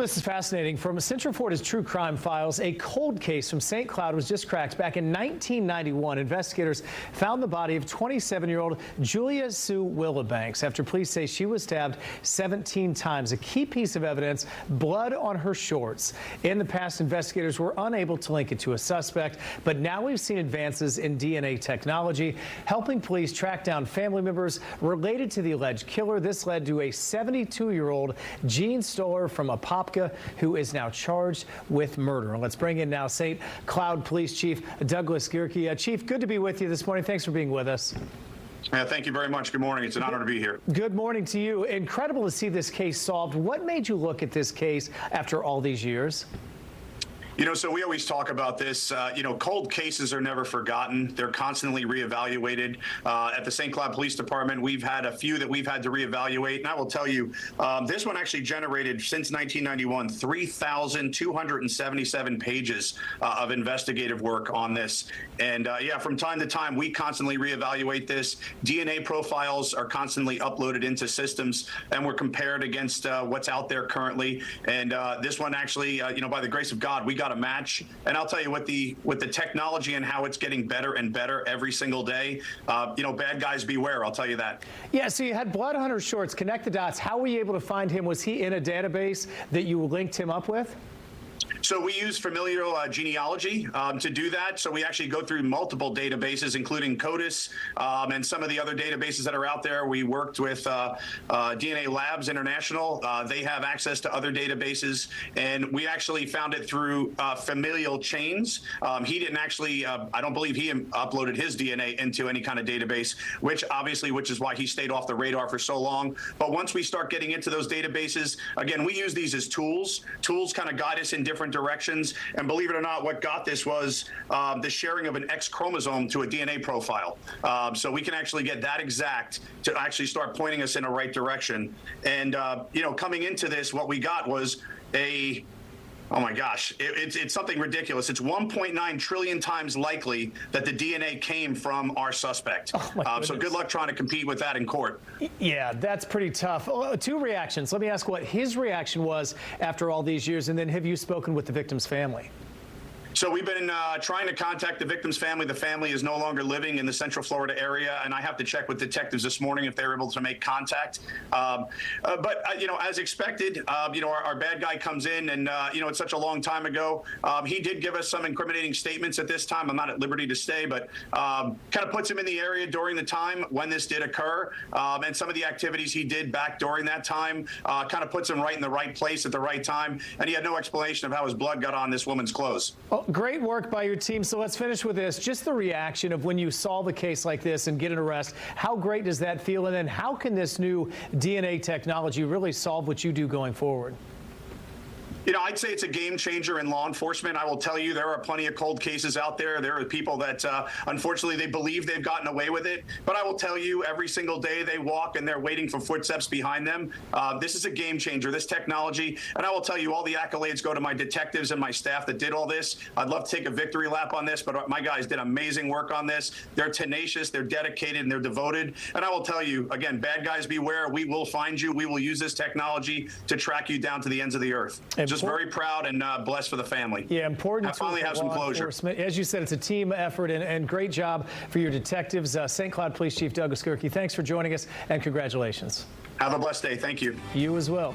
this is fascinating. From Central Florida's True Crime Files, a cold case from St. Cloud was just cracked. Back in 1991, investigators found the body of 27-year-old Julia Sue Wilbanks after police say she was stabbed 17 times. A key piece of evidence, blood on her shorts. In the past, investigators were unable to link it to a suspect, but now we've seen advances in DNA technology, helping police track down family members related to the alleged killer. This led to a 72-year-old Gene Stuller from Apopka, who is now charged with murder. Let's bring in now St. Cloud Police Chief Douglas Goerke. Chief, good to be with you this morning. Thanks for being with us. Thank you very much. Good morning. It's an honor to be here. Good morning to you. Incredible to see this case solved. What made you look at this case after all these years? So we always talk about this. Cold cases are never forgotten. They're constantly reevaluated. At the St. Cloud Police Department, we've had a few that we've had to reevaluate. And I will tell you, this one actually generated, since 1991, 3,277 pages of investigative work on this. And from time to time, we constantly reevaluate this. DNA profiles are constantly uploaded into systems, and we're compared against what's out there currently. And this one actually, by the grace of God, we got a match. And I'll tell you, with the technology and how it's getting better and better every single day, bad guys beware, I'll tell you that. Yeah, so you had blood on her shorts. Connect the dots. How were you able to find him? Was he in a database that you linked him up with? So we use familial genealogy to do that. So we actually go through multiple databases, including CODIS and some of the other databases that are out there. We worked with DNA Labs International. They have access to other databases, and we actually found it through familial chains. He didn't actually, I don't believe he uploaded his DNA into any kind of database, which is why he stayed off the radar for so long. But once we start getting into those databases, again, we use these as tools. Tools kind of guide us in different directions, and believe it or not, what got this was the sharing of an X chromosome to a DNA profile. So we can actually get that exact to actually start pointing us in the right direction. And coming into this, what we got was oh my gosh, it's something ridiculous. It's 1.9 trillion times likely that the DNA came from our suspect. So good luck trying to compete with that in court. Yeah, that's pretty tough. Two reactions. Let me ask what his reaction was after all these years, and then have you spoken with the victim's family? So we've been trying to contact the victim's family. The family is no longer living in the Central Florida area, and I have to check with detectives this morning if they're able to make contact. But as expected, our bad guy comes in, and it's such a long time ago. He did give us some incriminating statements at this time. I'm not at liberty to say, but kind of puts him in the area during the time when this did occur, and some of the activities he did back during that time kind of puts him right in the right place at the right time. And he had no explanation of how his blood got on this woman's clothes. Well, great work by your team. So let's finish with this. Just the reaction of when you solve a case like this and get an arrest. How great does that feel? And then how can this new DNA technology really solve what you do going forward? I'd say it's a game changer in law enforcement. I will tell you, there are plenty of cold cases out there. There are people that, unfortunately, they believe they've gotten away with it. But I will tell you, every single day they walk and they're waiting for footsteps behind them. This is a game changer, this technology. And I will tell you, all the accolades go to my detectives and my staff that did all this. I'd love to take a victory lap on this, but my guys did amazing work on this. They're tenacious, they're dedicated, and they're devoted. And I will tell you, again, bad guys beware. We will find you. We will use this technology to track you down to the ends of the earth. Just very proud and blessed for the family. Yeah, important. I finally have some closure. As you said, it's a team effort, and great job for your detectives. St. Cloud Police Chief Douglas Goerke, thanks for joining us, and congratulations. Have a blessed day. Thank you. You as well.